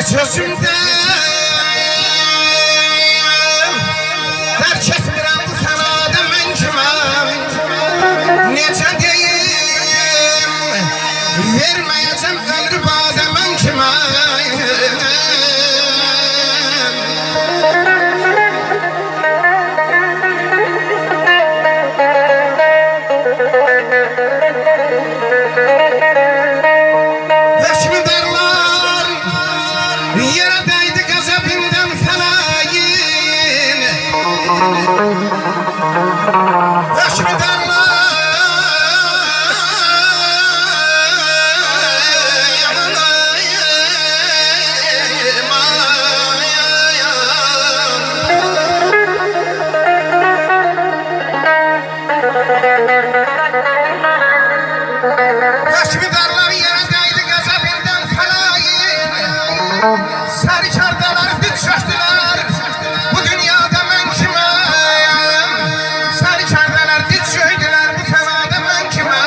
Sözümde her kesmirəm bu sənada mən kiməm necə deyim verməyəcəm ömrü badə mən kiməm Hökmdarlar yere değdi gazabından felayin Sarıçardalar dik çöktüler bu dünyada ben kimim Sarıçardalar dik çöktüler bu fenada ben kimim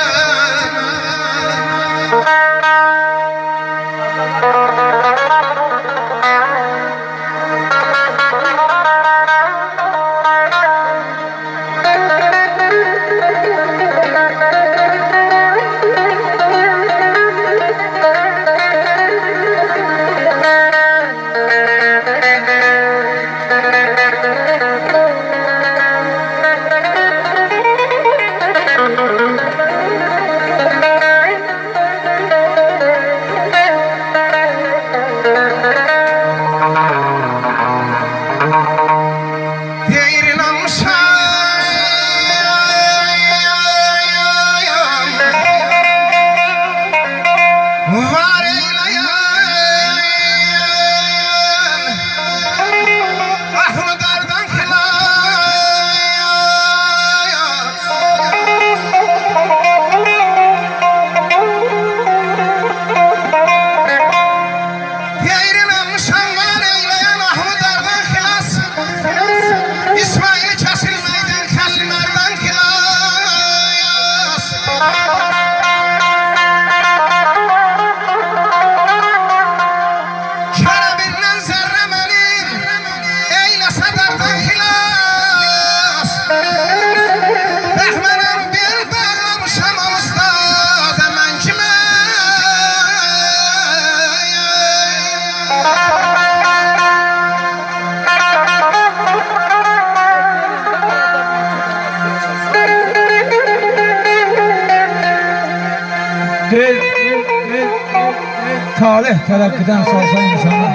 Talih telakkiden salsa insana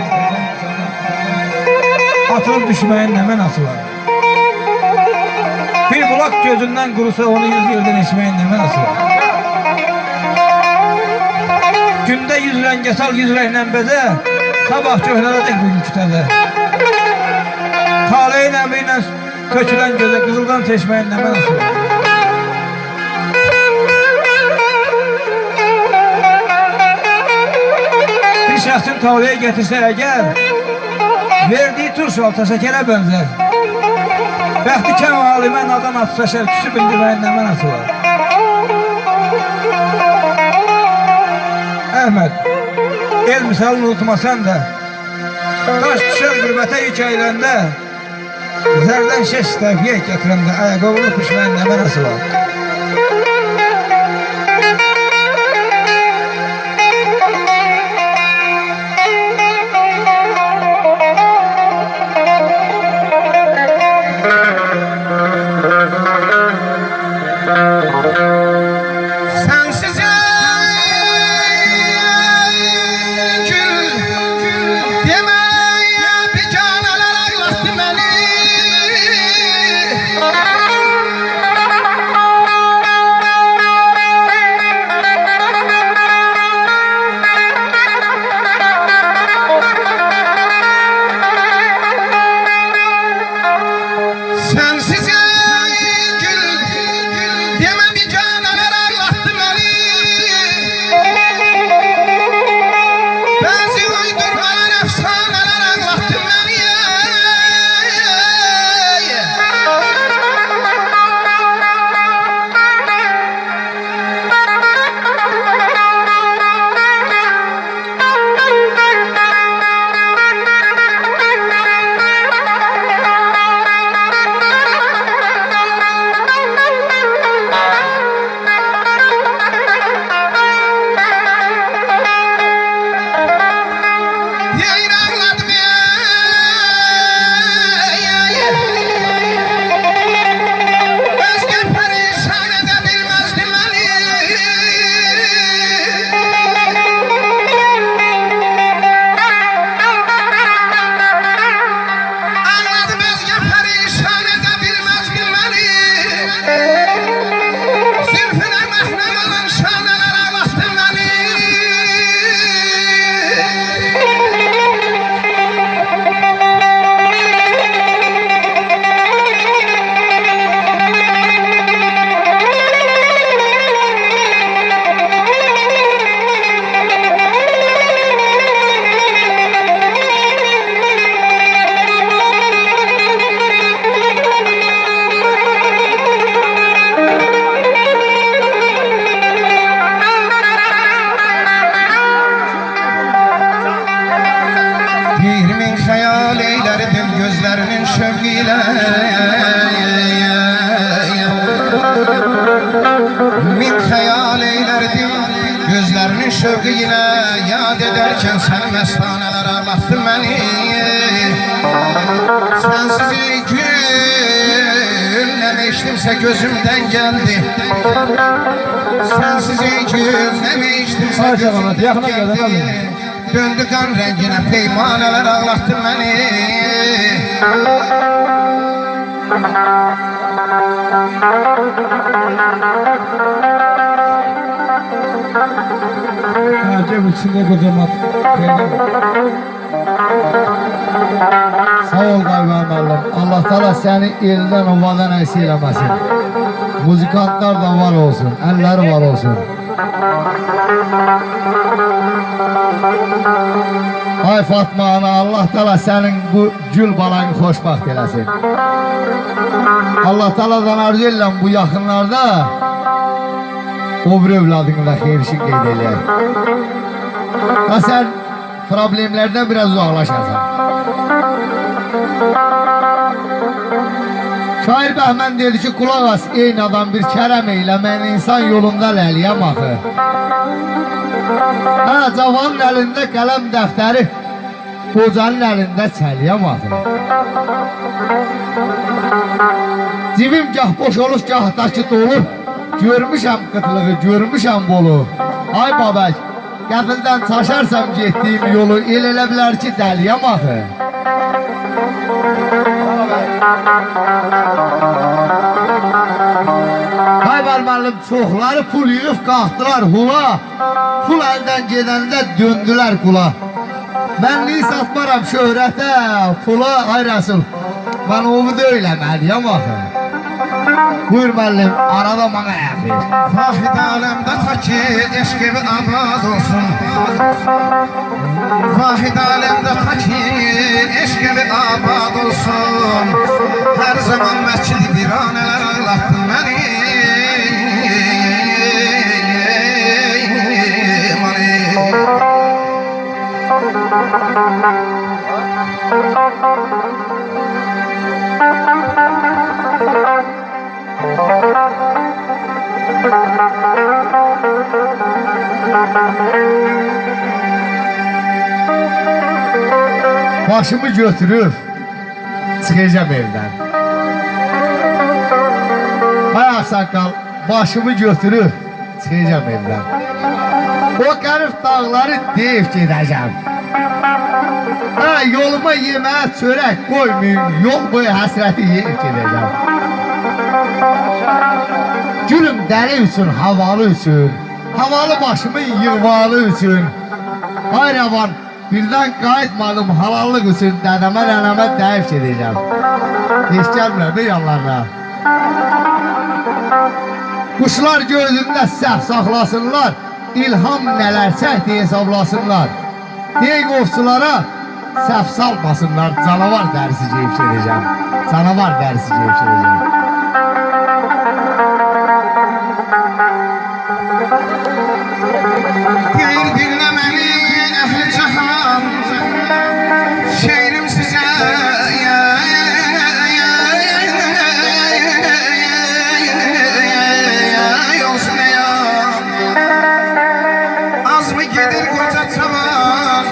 atılıp düşmeyin ne menası var? Bir bulak gözünden kurusa onu 100 yerden içmeyin ne menası var? Günde 100 renge sal 100 renkle beze sabah köhneləcək bugün kütədə Talihin əmriyle tökülen göze kızıldan teşmeyin ne menası var? Şahsın tavliye getirse eğer verdiği turşalta şekere benzer. Bəxti kemalime nadan atsa şerküsü bildirmeyin ne menası var? Ahmet, el misalını unutmasan da taş düşer gürbete yük eylende zerden şeş tevfiye getirende ayakkabılı pişmeyin ne menası var? gözlerinin şevkiyle min hayal eylerdim gözlerinin şevkiyle yad ederken sen mestaneler ağlattın beni sensiz ey gül ne içtimse gözümden geldi sensiz ey gül ne içtimse gözümden geldi döndü kan rengine peymaneler ağlattın beni Acaba içinde kocaman. Sağ ol Qayvan müəllim. Allah Teala seni eldən ovadan əksik eləməsin. Muzikantlar da var olsun, əlləri var olsun. Ay Fatma ana, Allah Teala senin bu gül balanı xoşbaxt eləsin. Allah Teala'dan arzu edirəm bu yaxınlarda o bir övladınla xeyirşin qeyd eləyək. Və sən problemlərdən biraz uzaqlaşasan. Şair Bəhmən dedi ki, qulaq as, eyni adam bir kərəm eylə, mən insan yolunda ləliyəm axı. Hə, cavanın əlində qələm dəftəri, qocanın əlində çəliyəm axı. Civim gah boş olur, gahdakı dolu, görmüşəm qıtlığı, görmüşəm bolu. Ay babək, qəfildən çaşarsam getdiyim yolu, el elə bilər ki, dəliyəm axı. Qayvar müəllim çoxları pul yığıb qalxdılar hula, pul əldən gedəndə döndülər qula. Mənliyi satmaram şöhrətə, pula, ay Rəsul, mən onu da öyləməliyəm axı. Buyur müəllim, arada bana ayak ver. Vahid alemde ta ki eşk evi abad olsun Vahid alemde ta ki eşk evi abad olsun Her zaman mescid-i viraneler ağlattın beni Başımı götürüp çıkacağım evden. Hay sakal, başımı götürüp çıkacağım evden. O garip dağları deyip gideceğim. Ha, yoluma yemeğe çörek koymayın, yol boyu hasreti yiyip gideceğim. Gülüm deli üçün, havalı üçün, havalı başımın yığvalı üçün. Ay Ravan, birden qayıtmadım halallık üçün dədəmə nənəmə dəyif gedəcəm. Heç gəlmirəm yanlarına. Quşlar gözündə səhv saxlasınlar, ilham nələr çəkdi hesablasınlar. Deyək ovçulara səhv salmasınlar, canavar dərisi geyib gedəcəm. Canavar dərisi geyib gedəcəm. Deyir dinləməli əhl-i cahan Şeirim sizə olsun ya Az mı gedir koca çavan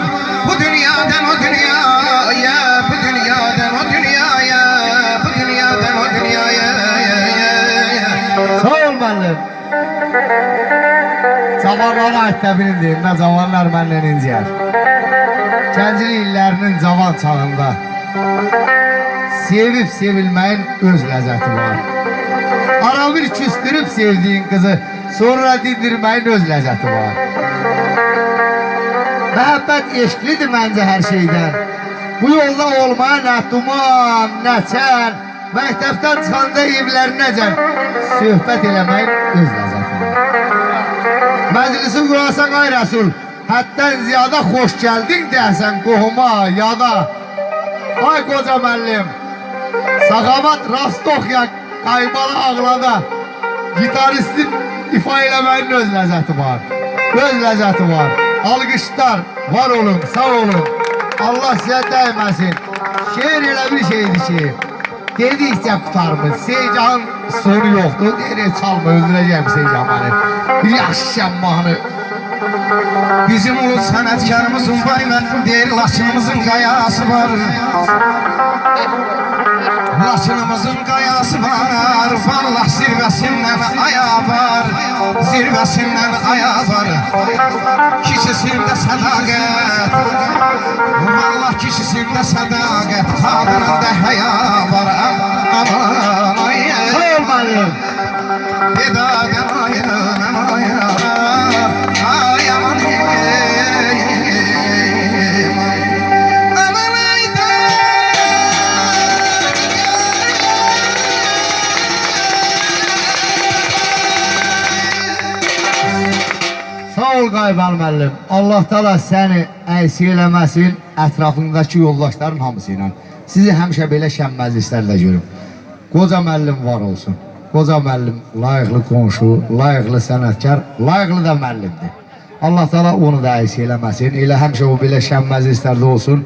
Bu dünyadan o dünyaya Bu dünyadan o dünyaya Bu dünyadan o dünyaya Sağ ol müəllim. Cavanlara ait də bilindiyim, nə cavanlar mənlə inciyər. Gənclik illərinin cavan çağında sevib sevilməyin öz ləzzəti var. Ara bir küstürüb sevdiyin qızı sonra dindirməyin öz ləzzəti var. Məhəbbət eşklidir məncə hər şeydən. Bu yolda olmaya nə duman, nə çən, məktəbdən çıxanda evlərinəcən söhbət eləməyin öz ləzzəti var. Məclisi qurasan ay Rəsul, həddən ziyada xoş gəldin deyəsən qohuma, yada. Ay qoca müəllim, Sağavat Rastoxya qaymalı ağlada gitaristin ifa eləməyin öz ləzzəti var. Öz ləzzəti var. Alqışlar, var olun, sağ olun. Allah sizə dəyməsin. şeir elə bir şeydi ki, dedikcə qutarmır. Seycan sonu yoxdur. Deyir, çalma, öldürəcəm Seycan məni. Bir yaxşı şəmmahını. Bizim ulu sanatkarımızın baylar der, Laçınımızın kayası var. Laçınımızın kayası var, vallah zirvesinden ayağı var, zirvesinden ayağı var. Kişisinde sadakat, vallah kişisinde sadakat, kadınında haya var. Aman ay Sağ ol müəllim. Edadan ay ay aman aman ayda. Sağ ol Qaybal müəllim. Allah Taala səni əksi eləməsin, ətrafındakı yoldaşların hamısı ilə. Sizi həmişə belə şənməzliklərlə görüm. Qoca müəllim var olsun. Qoca müəllim layiqli qonşu, layiqli sənətkar, layiqli də müəllimdir. Allah Taala onu da əksi eləməsin. Elə həmişə o belə şənməzliklərdə olsun.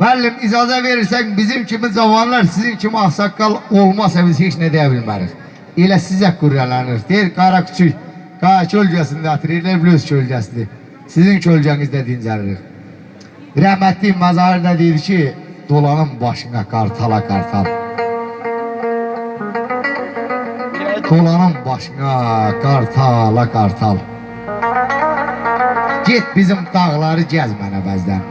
Müəllim, icazə verirsək bizim kimi cavanlar, sizin kimi ağsaqqal olmasa biz heç nə deyə bilmərik. Elə sizə qürrələnir. Deyir, qara küçük, qara kölgəsində atırırlar, blöz kölgəsidir. Sizin kölgənizdə dincəlirik. Rəhmətli Məzahir də deyir ki, dolanın başına qartala qartal. Dolanın başına qartala qartal. Get bizim dağları gəz mənə bəzdən.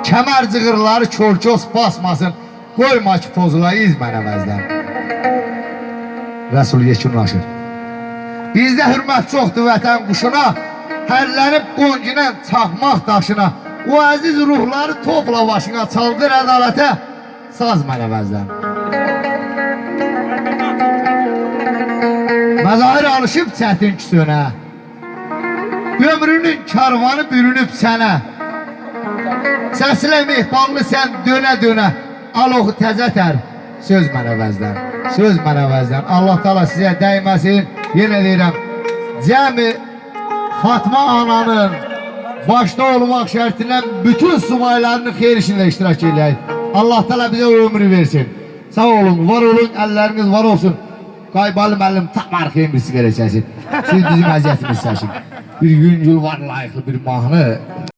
Kəmər cığırları körkos basmasın, qoyma ki pozulayız mənə bəzdən. Rəsul yekunlaşır. Bizdə hürmət çoxdur vətən quşuna, hərlənib qoncinə çaxmaq daşına. O əziz ruhları topla başına, çaldır ədalətə, saz mənə bəzdən. Məzahir alışıb çətin küsünə, ömrünün karvanı bürünüb sənə. Səslə mehballı sən dönə-dönə, al oxu təzə tər, söz mənə vəzdən, söz mənə vəzdən. Allah Taala sizə dəyməsin, yenə deyirəm, cəmi Fatma ananın başda olmaq şərtindən bütün sumaylarının xeyir işində iştirak edək. Allah Taala bizə ömrü versin. Sağ olun, var olun, əlləriniz var olsun. Qaybalı müəllim tam arxayın bir siqaret çəsin. Siz bizim əziyyətimiz çəsin. Bir yüngül var, layiqli bir mahnı